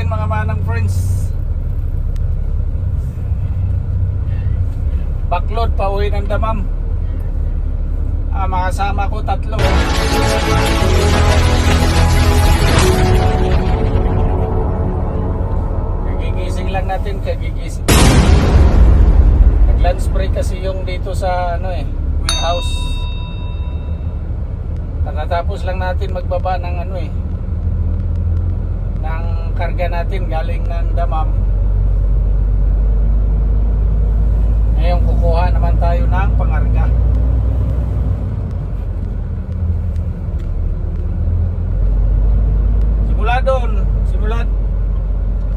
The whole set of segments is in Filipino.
natin mga manang friends. Backload pa uwi ng Damam. Makasama ko 3. Kagigising lang natin, kagigising. Nag-lunch break kasi yung dito sa warehouse. Nakatapos lang natin magbaba ng ng karga natin galing ng Damam. Ngayon kukuha naman tayo ng pangarga.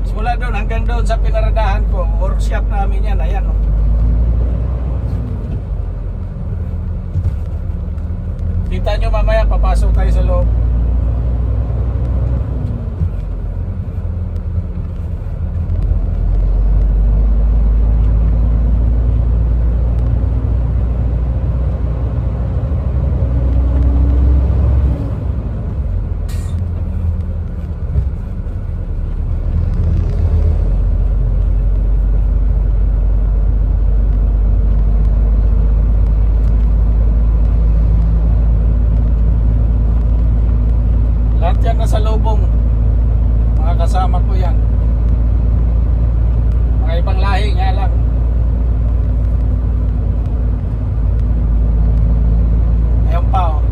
Simula doon hanggang doon sa pinaradahan ko, workshop namin yan. Ayan, oh. Kita nyo mamaya, papasok tayo sa loob. Yan nasa lubong, mga kasama ko yan, mga ibang lahi nga lang. Ayan pa, oh.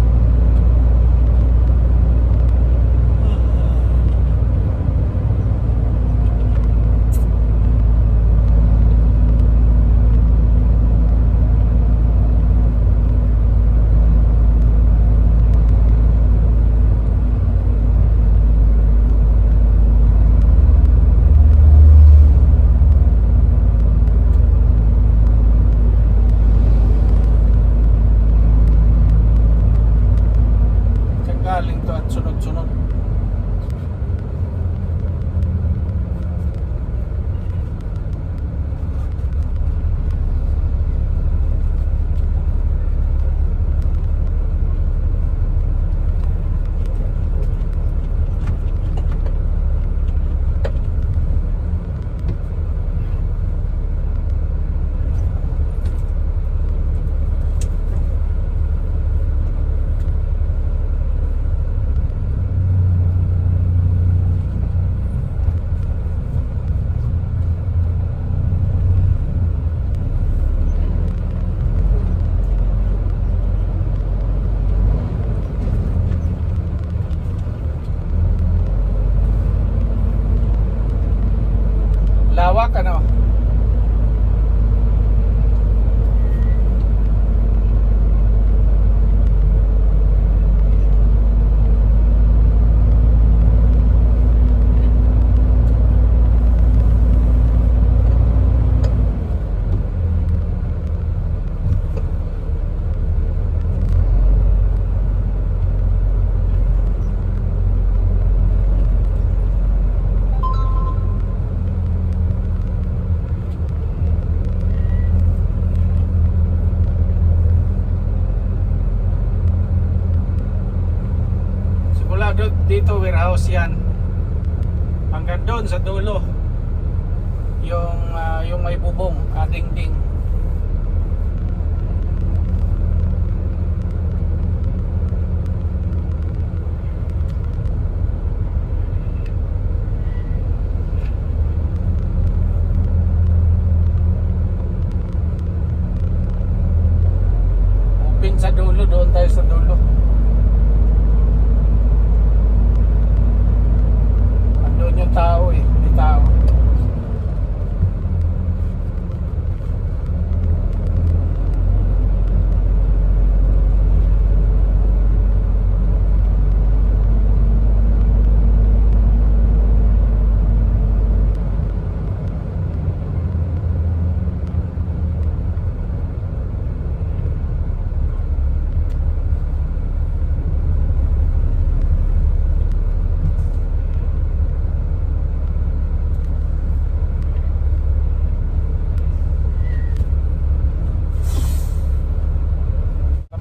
Galing to at sunod-sunod. Lawak ano? Dito warehouse yan hanggang doon sa dulo yung may bubong, dingding. Open sa dulo, doon tayo sa dulo. Yung tao may tao.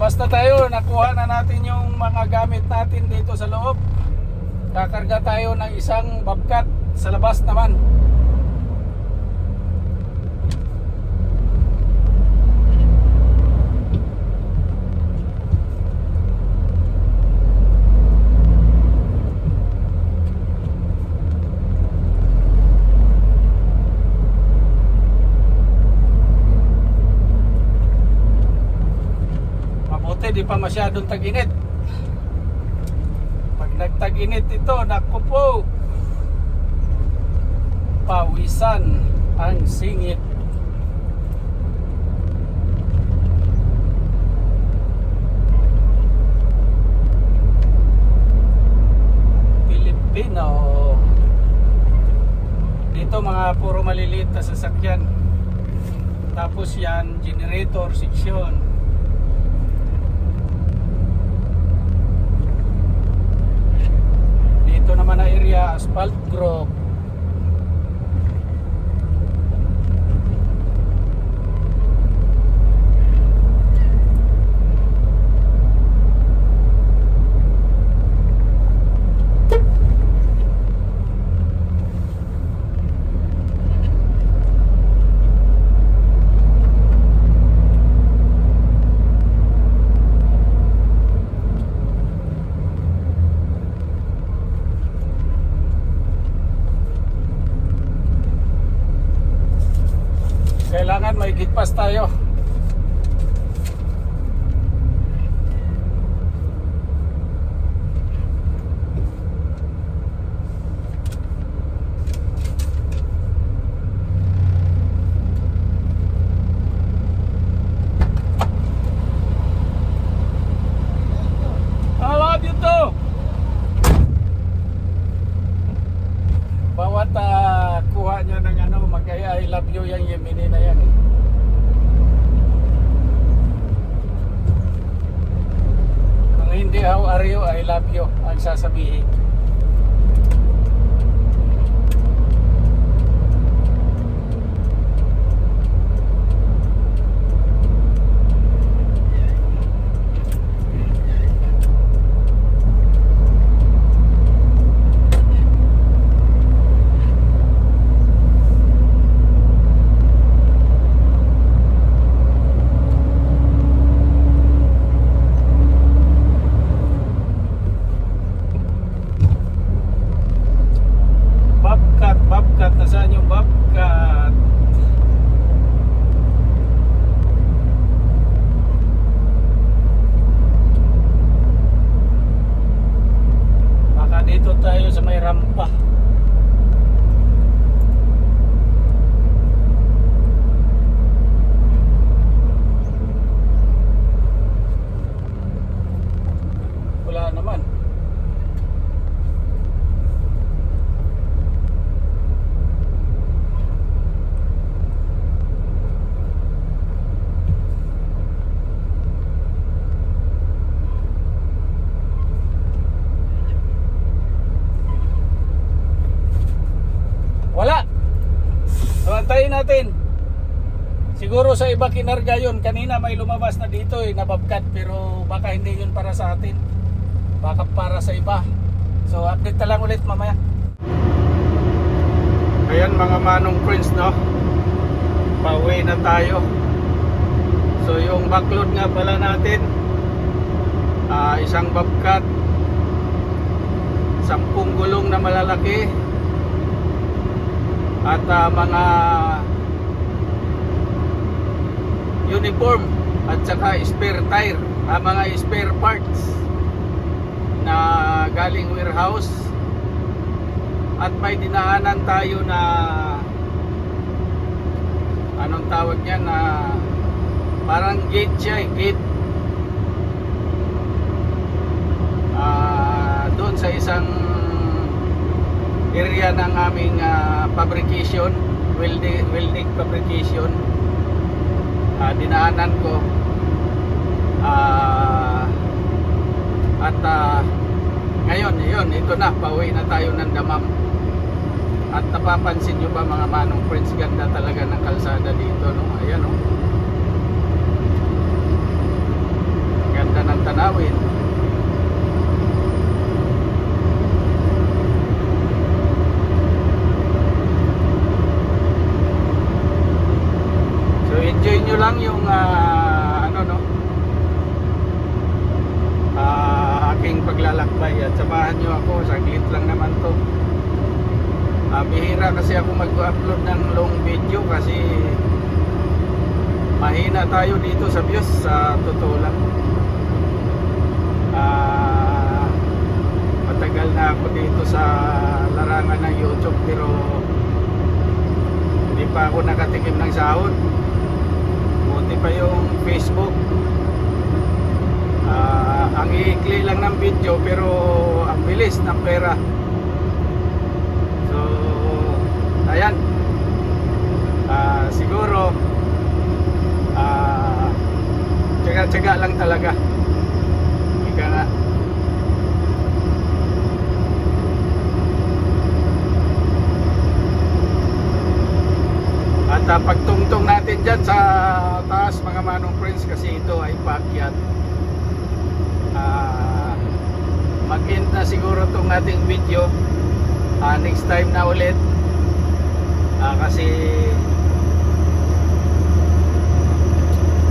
Basta tayo, nakuha na natin yung mga gamit natin dito sa loob. Kakarga tayo ng isang bobcat. sa labas naman. Mabuti di pa masyadong tag-init. Pag nagtag-init ito, naku po, pawisan ang singit. Pilipino. Dito mga puro maliliit na sasakyan. Tapos yan, generator section. Dito naman na area, asphalt group. Kailangan may gitpas tayo. I love you too. Bawat kuha niya ng ano, mag-I love you yung Yemeni na yan eh. Kung hindi how are you, I love you ang sasabihin. Bobcat, nasaan yung Bobcat? Baka dito tayo sa may rampa. Wala naman. Wala. So, antayin natin. Siguro sa iba kinarga yun. Kanina may lumabas na dito na Bobcat, pero baka hindi yun para sa atin. Baka para sa iba. So update na lang ulit mamaya. Ayan mga manong friends, no? Pauwi na tayo. So yung backload nga pala natin, isang Bobcat, 10 gulong na malalaki, at mga uniform at saka spare tire, mga spare parts na galing warehouse. At may dinaanan tayo na anong tawag niya, na parang gate siya, gate doon sa isang area ng aming fabrication, welding fabrication. Dinaanan ko at ngayon yun, ito na, pauwi na tayo ng Damam. At napapansin nyo ba mga manong friends, ganda talaga ng kalsada dito, no? Ayan, no? Ganda ng tanawin. samahan nyo ako, saglit lang naman to. Bihira kasi ako mag-upload ng long video kasi mahina tayo dito sa views, sa totoo lang. Matagal na ako dito sa larangan ng YouTube pero hindi pa ako nakatikim ng sahod. Buti pa yung Facebook. Ang iikli lang ng video pero ang bilis ng pera. So ayan, siguro tsaga-tsaga lang talaga. Ika nga. At pagtungtong natin dyan sa taas mga manong friends, kasi ito ay paakyat. Mag-end na siguro itong ating video. Next time na ulit. Kasi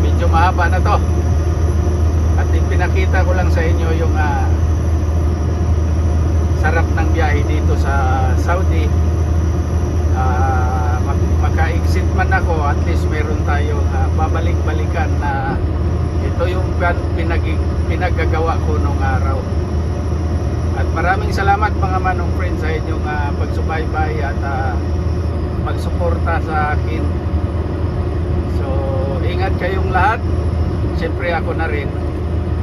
medyo mahaba na to. At ipinakita ko lang sa inyo yung sarap ng biyahe dito sa Saudi. Maka-exit man ako, at least meron tayong babalik-balikan na ito yung pinaggagawa ko nung araw. At maraming salamat mga manong friends sa inyong pagsubaybay at pagsuporta sa akin. So ingat kayong lahat, siyempre ako na rin.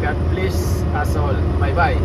God bless us all. Bye bye.